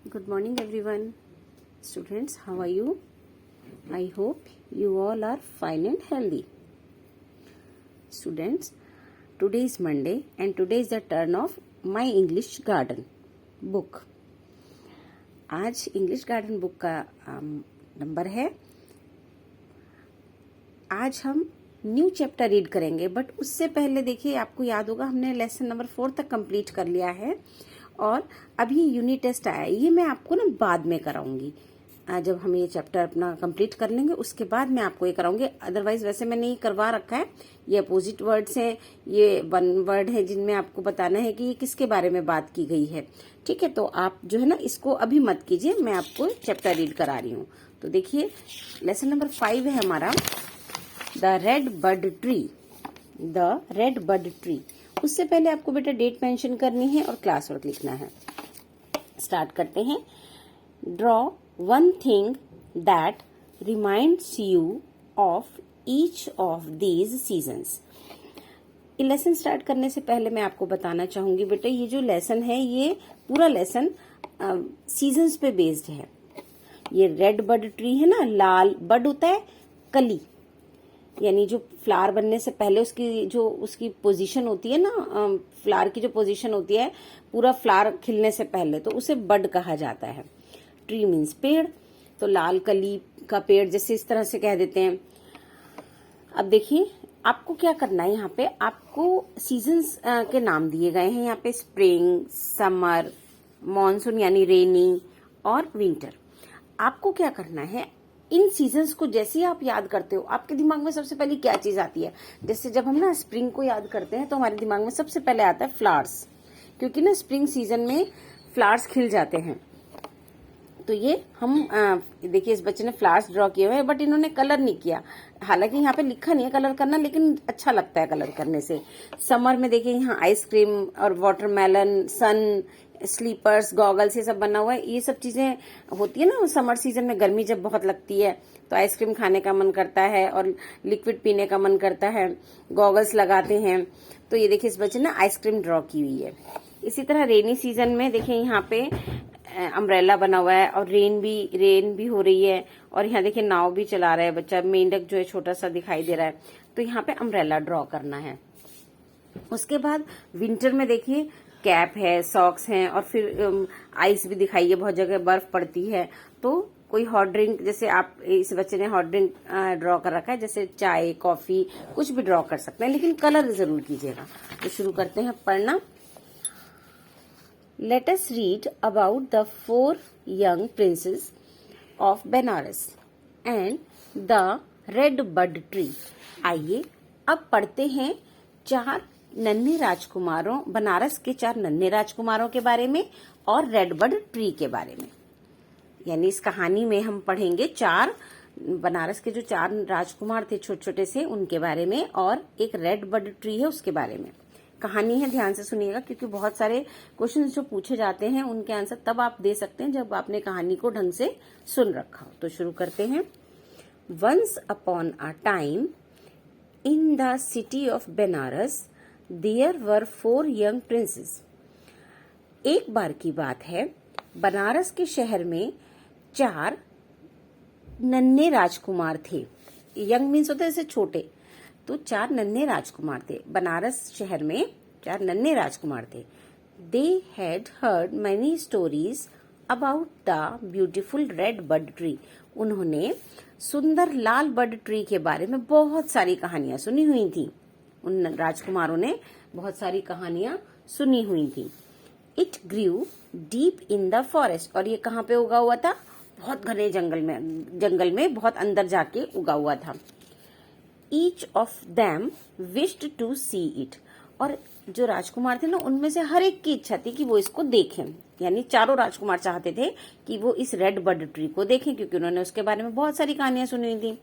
Good morning, everyone. Students, how are you? I hope you all are fine and healthy. Students, today is Monday and today is the turn of My English Garden book. आज English garden book का number है. आज हम new chapter read करेंगे, but उससे पहले देखिए, आपको याद होगा हमने लेसन नंबर 4 तक कंप्लीट कर लिया है और अभी यूनिट टेस्ट आया. ये मैं आपको ना बाद में कराऊंगी. जब हम ये चैप्टर अपना कंप्लीट कर लेंगे उसके बाद मैं आपको ये कराऊंगी. अदरवाइज वैसे मैंने ये करवा रखा है. ये अपोजिट वर्ड्स हैं, ये वन वर्ड है जिनमें आपको बताना है कि ये किसके बारे में बात की गई है. ठीक है, तो आप जो है ना इसको अभी मत कीजिए, मैं आपको चैप्टर रीड करा रही हूँ. तो देखिए, लेसन नंबर 5 है हमारा, the red bud tree. The red bud tree. उससे पहले आपको बेटा डेट मेंशन करनी है और क्लास वर्क लिखना है. स्टार्ट करते हैं. Draw one thing that reminds you of each of these seasons. ये लेसन स्टार्ट करने से पहले मैं आपको बताना चाहूंगी बेटा, ये जो लेसन है ये पूरा लेसन सीजन्स पे बेस्ड है. ये रेड बड ट्री है ना, लाल बड होता है कली, यानी जो फ्लावर बनने से पहले उसकी पोजीशन होती है ना, फ्लावर की जो पोजीशन होती है पूरा फ्लावर खिलने से पहले, तो उसे बड कहा जाता है. ट्री मीन्स पेड़, तो लाल कली का पेड़ जैसे इस तरह से कह देते हैं. अब देखिए आपको क्या करना है, यहाँ पे आपको सीजन्स के नाम दिए गए हैं. यहाँ पे स्प्रिंग, समर, मॉनसून यानी रेनी और विंटर. आपको क्या करना है, इन सीजन्स को जैसे ही आप याद करते हो आपके दिमाग में सबसे पहले क्या चीज आती है. जैसे जब हम ना स्प्रिंग को याद करते हैं तो हमारे दिमाग में सबसे पहले आता है फ्लावर्स, क्योंकि ना स्प्रिंग सीजन में फ्लावर्स खिल जाते हैं. तो ये हम देखिए, इस बच्चे ने फ्लावर्स ड्रॉ किए हुए हैं बट इन्होंने कलर नहीं किया. हालांकि यहाँ पे लिखा नहीं है कलर करना, लेकिन अच्छा लगता है कलर करने से. समर में देखिए यहाँ आइसक्रीम और वाटरमेलन, सन, स्लीपर्स, गॉगल्स, ये सब बना हुआ है. ये सब चीजें होती है ना समर सीजन में. गर्मी जब बहुत लगती है तो आइसक्रीम खाने का मन करता है और लिक्विड पीने का मन करता है, गॉगल्स लगाते हैं. तो ये देखिए इस बच्चे ने आइसक्रीम ड्रॉ की हुई है. इसी तरह रेनी सीजन में देखिए यहाँ पे अम्ब्रेला बना हुआ है और रेन भी हो रही है. और यहाँ देखिए नाव भी चला रहा है बच्चा. मेंढक जो है छोटा सा दिखाई दे रहा है, तो यहाँ पे अम्ब्रेला ड्रॉ करना है. उसके बाद विंटर में देखिए कैप है, सॉक्स हैं और फिर आइस भी दिखाई है, बहुत जगह बर्फ पड़ती है. तो कोई हॉट ड्रिंक, जैसे आप इस बच्चे ने हॉट ड्रिंक ड्रॉ कर रखा है, जैसे चाय, कॉफी, कुछ भी ड्रॉ कर सकते हैं, लेकिन कलर जरूर कीजिएगा. तो शुरू करते हैं पढ़ना. Let us read about the 4 young princes of Benares and the red bud tree. आइए अब पढ़ते हैं 4 नन्हे राजकुमारों, बनारस के 4 नन्हे राजकुमारों के बारे में और रेड बड ट्री के बारे में. यानी इस कहानी में हम पढ़ेंगे 4 बनारस के जो 4 राजकुमार थे छोटे छोटे से, उनके बारे में, और एक रेड बड ट्री है उसके बारे में. कहानी है, ध्यान से सुनिएगा, क्योंकि बहुत सारे क्वेश्चन जो पूछे जाते हैं उनके आंसर तब आप दे सकते हैं जब आपने कहानी को ढंग से सुन रखा हो. तो शुरू करते हैं. Once upon a time in the city of Banaras there were 4 young princes. एक बार की बात है, बनारस के शहर में 4 नन्हे राजकुमार थे. यंग मीन्स होते हैं जैसे छोटे, तो 4 नन्हे राजकुमार थे. बनारस शहर में 4 नन्हे राजकुमार थे. They had heard many stories about the beautiful red bud tree. उन्होंने सुंदर लाल बड ट्री के बारे में बहुत सारी कहानियां सुनी हुई थी. उन राजकुमारों ने बहुत सारी कहानियां सुनी हुई थी. It grew deep in the forest. और ये कहाँ पे उगा हुआ था? बहुत घने जंगल में बहुत अंदर जाके उगा हुआ था. Each of them wished to see it. और जो राजकुमार थे ना, उनमें से हर एक की इच्छा थी कि वो इसको देखें. यानी चारों राजकुमार चाहते थे कि वो इस रेड बड ट्री को देखें, क्योंकि उन्होंने उसके बारे में बहुत सारी कहानियां सुनी हुई थी.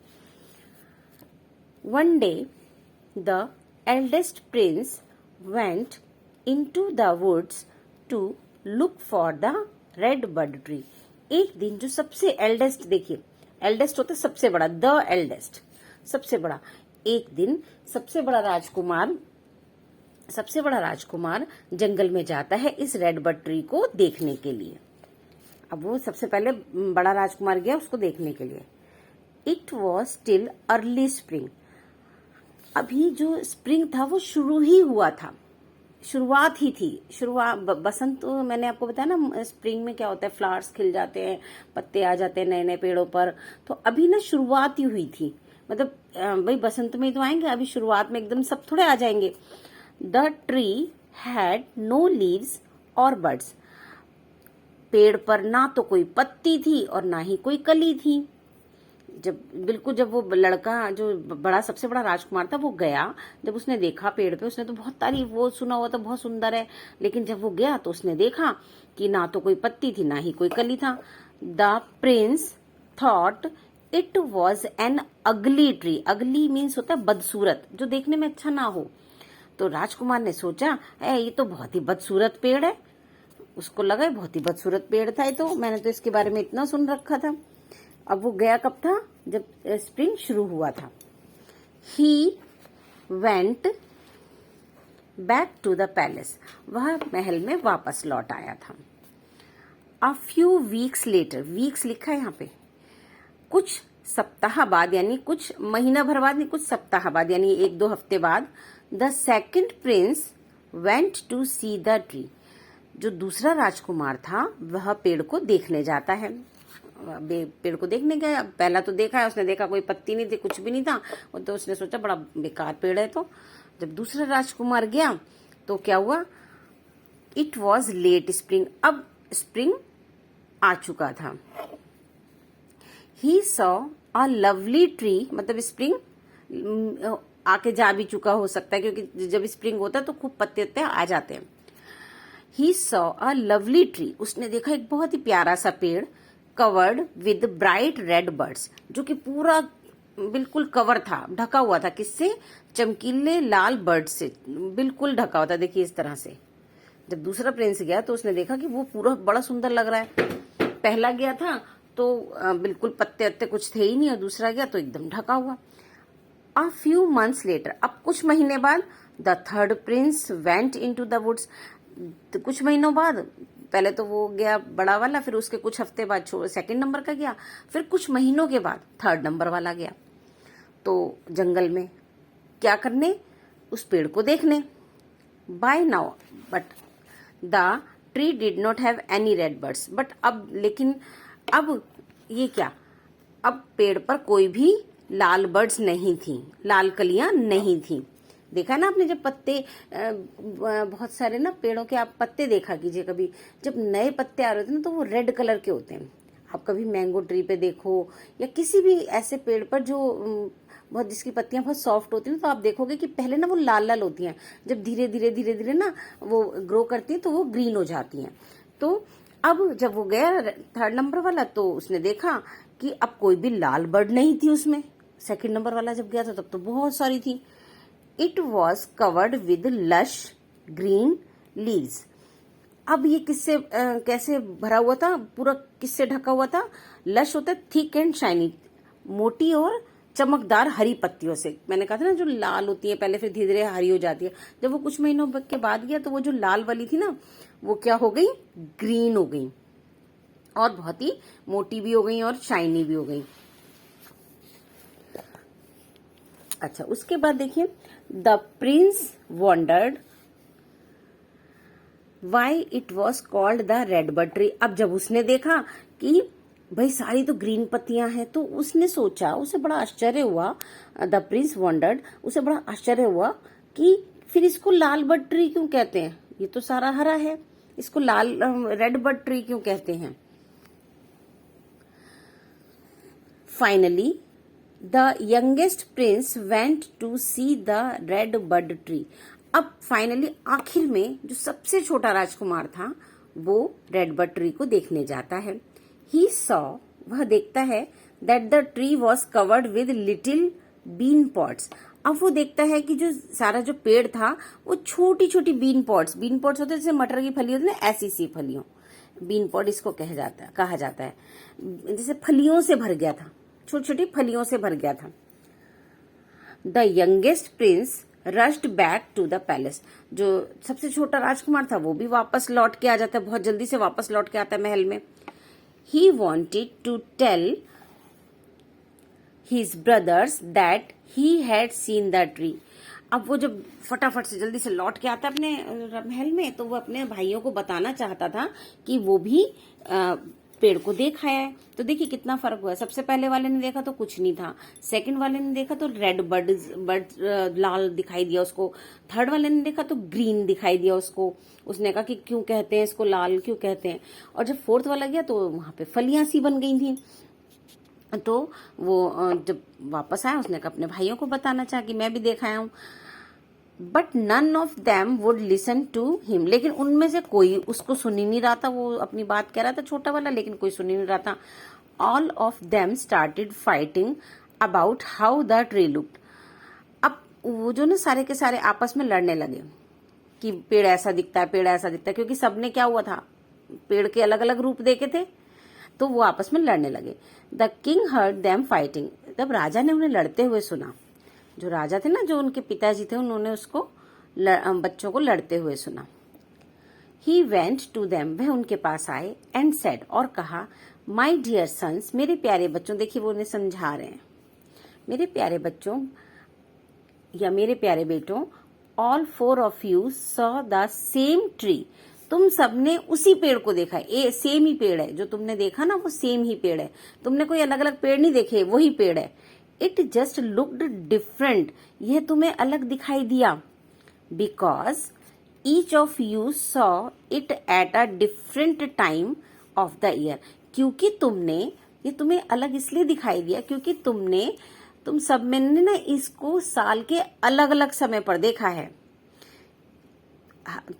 One day, the eldest prince went into the woods to look for the red bud tree. एक दिन जो सबसे एल्डेस्ट, देखिए एल्डेस्ट होता है सबसे बड़ा, द एल्डेस्ट सबसे बड़ा. एक दिन सबसे बड़ा राजकुमार जंगल में जाता है इस रेड बड ट्री को देखने के लिए. अब वो सबसे पहले बड़ा राजकुमार गया उसको देखने के लिए। It was still early spring, अभी जो स्प्रिंग था वो शुरू ही हुआ था, शुरुआत ही थी। बसंत तो मैंने आपको बताया ना, स्प्रिंग में क्या होता है, फ्लावर्स खिल जाते हैं, पत्ते आ जाते हैं नए नए पेड़ों पर। तो अभी ना शुरुआत ही हुई थी, मतलब भाई बसंत में ही तो आएंगे, अभी शुरुआत में एकदम सब थोड़े आ जाएंगे। The tree had no leaves और बर्ड्स, पेड़ पर ना तो कोई पत्ती थी और ना ही कोई कली थी। जब वो लड़का जो बड़ा सबसे बड़ा राजकुमार था वो गया, जब उसने देखा पेड़ पे, उसने तो बहुत तारीफ वो सुना हुआ था बहुत सुंदर है, लेकिन जब वो गया तो उसने देखा कि ना तो कोई पत्ती थी ना ही कोई कली था। The Prince thought it was an अगली ट्री, अगली मीन्स होता है बदसूरत, जो देखने में अच्छा ना हो। तो राजकुमार ने सोचा ये तो बहुत ही बदसूरत पेड़ है, उसको लगा बहुत ही बदसूरत पेड़ था ये तो, मैंने तो इसके बारे में इतना सुन रखा था। अब वो गया कब था, जब स्प्रिंग शुरू हुआ था। He went back to the palace, वह महल में वापस लौट आया था। A few weeks later, weeks लिखा है यहाँ पे, कुछ सप्ताह बाद, यानी कुछ महीना भर बाद, नहीं कुछ सप्ताह बाद, यानी 1-2 हफ्ते बाद। The second prince went to see the tree, जो दूसरा राजकुमार था वह पेड़ को देखने जाता है। पेड़ को देखने गया, पहला तो देखा है उसने, देखा कोई पत्ती नहीं थी, कुछ भी नहीं था, तो उसने सोचा बड़ा बेकार पेड़ है। तो जब दूसरा राजकुमार गया तो क्या हुआ, इट वॉज लेट स्प्रिंग, अब स्प्रिंग आ चुका था। He saw a lovely tree, मतलब स्प्रिंग आके जा भी चुका हो सकता है, क्योंकि जब स्प्रिंग होता है तो खूब पत्ते आ जाते हैं। He saw a lovely tree, उसने देखा एक बहुत ही प्यारा सा पेड़, covered with bright red birds, जो कि पूरा बिल्कुल कवर था, ढका हुआ था, किससे, चमकीले लाल बर्ड से बिल्कुल ढका हुआ था। देखिए इस तरह से। जब दूसरा प्रिंस गया तो उसने देखा कि वो पूरा बड़ा सुंदर लग रहा है। पहला गया था तो बिल्कुल पत्ते अत्ते कुछ थे ही नहीं, और दूसरा गया तो एकदम ढका हुआ। अ फ्यू मंथ्स लेटर, अब कुछ महीने बाद, the third prince went into the woods, कुछ महीनों बाद, पहले तो वो गया बड़ा वाला, फिर उसके कुछ हफ्ते बाद सेकंड नंबर का गया, फिर कुछ महीनों के बाद थर्ड नंबर वाला गया। तो जंगल में क्या करने, उस पेड़ को देखने। By now but the tree did not have any red birds, but अब, लेकिन अब ये क्या, अब पेड़ पर कोई भी लाल बर्ड्स नहीं थी, लाल कलियां नहीं थी। देखा ना आपने, जब पत्ते बहुत सारे ना पेड़ों के आप पत्ते देखा कीजिए कभी, जब नए पत्ते आ रहे होते हैं ना तो वो रेड कलर के होते हैं। आप कभी मैंगो ट्री पे देखो, या किसी भी ऐसे पेड़ पर जो बहुत, जिसकी पत्तियां बहुत सॉफ्ट होती हैं, तो आप देखोगे कि पहले ना वो लाल लाल होती हैं, जब धीरे धीरे ना वो ग्रो करती है तो वो ग्रीन हो जाती हैं। तो अब जब वो गया थर्ड नंबर वाला, तो उसने देखा कि अब कोई भी लाल बर्ड नहीं थी उसमें। सेकंड नंबर वाला जब गया था तब तो बहुत सारी थी। It was covered with lush green leaves, अब ये किससे कैसे भरा हुआ था, पूरा किससे ढका हुआ था, लश होता है थिक एंड शाइनी, मोटी और चमकदार हरी पत्तियों से। मैंने कहा था ना जो लाल होती है पहले, फिर धीरे धीरे हरी हो जाती है। जब वो कुछ महीनों के बाद गया तो वो जो लाल वाली थी ना, वो क्या हो गई, ग्रीन हो गई, और बहुत ही मोटी भी हो गई और शाइनी भी हो गई। अच्छा, उसके बाद देखिए, the Prince wandered why it was called the red bird tree, अब जब उसने देखा कि भाई सारी तो ग्रीन पत्तियां हैं, तो उसने सोचा, उसे बड़ा आश्चर्य हुआ, द प्रिंस वॉन्डर्ड, उसे बड़ा आश्चर्य हुआ कि फिर इसको लाल बर्ड ट्री क्यों कहते हैं, ये तो सारा हरा है, इसको लाल रेड बर्ड ट्री क्यों कहते हैं। Finally the youngest prince went to see the red bird tree, अब फाइनली आखिर में जो सबसे छोटा राजकुमार था वो रेड बर्ड ट्री को देखने जाता है। ही सॉ, वह देखता है, that the tree was covered with little bean pods, अब वो देखता है कि जो सारा जो पेड़ था वो छोटी छोटी बीन पॉट्स होते हैं जैसे मटर की फली होती है ना, ऐसी सी फलियों, बीन पॉट इसको कहा जाता है, जैसे फलियों से भर गया था, छोटी छोटी फलियों से भर गया था। The youngest prince rushed back to the palace, जो सबसे छोटा राजकुमार था वो भी वापस लौट के आ जाता है, बहुत जल्दी से वापस लौट के आता है महल में। He wanted to tell his brothers that he had seen the tree. अब वो जब फटाफट से जल्दी से लौट के आता अपने महल में, तो वो अपने भाइयों को बताना चाहता था कि वो भी पेड़ को देख आया है। तो देखिए कितना फर्क हुआ है। सबसे पहले वाले ने देखा तो कुछ नहीं था, सेकंड वाले ने देखा तो रेड बर्ड लाल दिखाई दिया उसको, थर्ड वाले ने देखा तो ग्रीन दिखाई दिया उसको। उसने कहा कि क्यों कहते हैं इसको लाल, क्यों कहते हैं। और जब फोर्थ वाला गया तो वहां पे फलियां सी बन गई थी। तो वो जब वापस आया उसने कहा अपने भाइयों को बताना चाहा कि मैं भी देख आया हूं। But none of them would listen to him, लेकिन उनमें से कोई उसको सुन ही नहीं रहा था। वो अपनी बात कह रहा था छोटा वाला, लेकिन कोई सुन ही नहीं रहा था। All of them started fighting about how the tree looked. अब वो जो ना सारे के सारे आपस में लड़ने लगे कि पेड़ ऐसा दिखता है, पेड़ ऐसा दिखता है, क्योंकि सबने क्या हुआ था, पेड़ के अलग अलग रूप देखे थे, तो वो आपस में लड़ने लगे। The king heard them fighting, जब राजा ने उन्हें लड़ते हुए सुना, जो राजा थे ना, जो उनके पिताजी थे, उन्होंने उसको बच्चों को लड़ते हुए सुना। ही वेंट टू देम, वह उनके पास आए, एंड सेड, और कहा, माई डियर सन्स, मेरे प्यारे बच्चों। देखिए वो उन्हें समझा रहे हैं, मेरे प्यारे बच्चों या मेरे प्यारे बेटों, all four of you saw the same tree, तुम सबने उसी पेड़ को देखा है। सेम ही पेड़ है जो तुमने देखा ना, वो सेम ही पेड़ है। तुमने कोई अलग अलग पेड़ नहीं देखे, वही पेड़ है। इट जस्ट लुक्ड डिफरेंट, यह तुम्हें अलग दिखाई दिया। Because each of you saw it at a different time of the year, क्योंकि ये तुम्हें अलग इसलिए दिखाई दिया क्योंकि तुम सब में ने ना इसको साल के अलग अलग समय पर देखा है।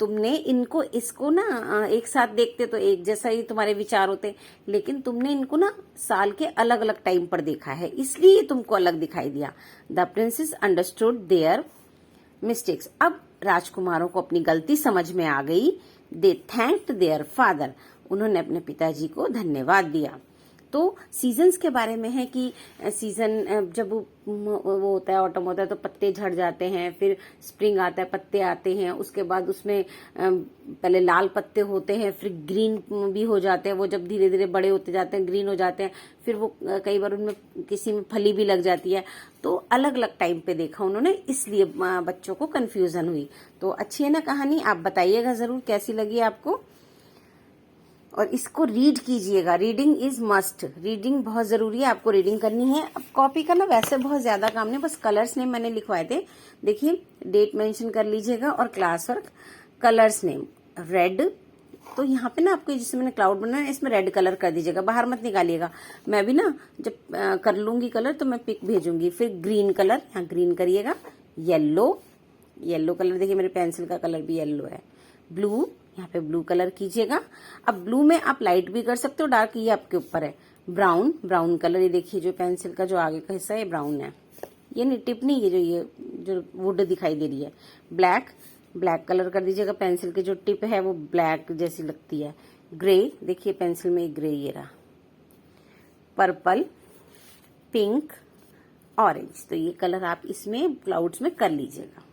तुमने इसको ना एक साथ देखते तो एक जैसा ही तुम्हारे विचार होते, लेकिन तुमने इनको ना साल के अलग अलग टाइम पर देखा है, इसलिए तुमको अलग दिखाई दिया। The princess understood their mistakes, अब राजकुमारों को अपनी गलती समझ में आ गई। दे थैंक्ड देयर फादर, उन्होंने अपने पिताजी को धन्यवाद दिया। तो सीजन्स के बारे में है कि सीजन जब वो होता है, ऑटम होता है, तो पत्ते झड़ जाते हैं, फिर स्प्रिंग आता है, पत्ते आते हैं, उसके बाद उसमें पहले लाल पत्ते होते हैं, फिर ग्रीन भी हो जाते हैं। वो जब धीरे धीरे बड़े होते जाते हैं, ग्रीन हो जाते हैं, फिर वो कई बार उनमें किसी में फली भी लग जाती है। तो अलग अलग टाइम पे देखा उन्होंने, इसलिए बच्चों को कंफ्यूजन हुई। तो अच्छी है ना कहानी, आप बताइएगा जरूर कैसी लगी आपको, और इसको रीड कीजिएगा। रीडिंग इज मस्ट, रीडिंग बहुत जरूरी है, आपको रीडिंग करनी है। अब कॉपी का ना वैसे बहुत ज्यादा काम नहीं, बस कलर्स नेम मैंने लिखवाए थे। देखिए डेट मेंशन कर लीजिएगा और class work, colours name red. तो यहाँ पे ना आपको जिससे मैंने क्लाउड बनाया है, इसमें रेड कलर कर दीजिएगा, बाहर मत निकालिएगा। मैं भी ना जब कर लूंगी कलर तो मैं पिक भेजूंगी। फिर ग्रीन कलर, यहाँ ग्रीन करिएगा। येलो कलर, देखिए मेरे पेंसिल का कलर भी येलो है। ब्लू, यहाँ पे ब्लू कलर कीजिएगा। अब ब्लू में आप लाइट भी कर सकते हो, डार्क, ये आपके ऊपर है। ब्राउन कलर, ये देखिए जो पेंसिल का जो आगे का हिस्सा है ये ब्राउन है, ये नहीं टिप नहीं, ये जो वुड दिखाई दे रही है। ब्लैक कलर कर दीजिएगा, पेंसिल की जो टिप है वो ब्लैक जैसी लगती है। ग्रे, देखिए पेंसिल में ग्रे ये रहा। पर्पल, पिंक, ऑरेंज, तो ये कलर आप इसमें क्लाउड्स में कर लीजिएगा।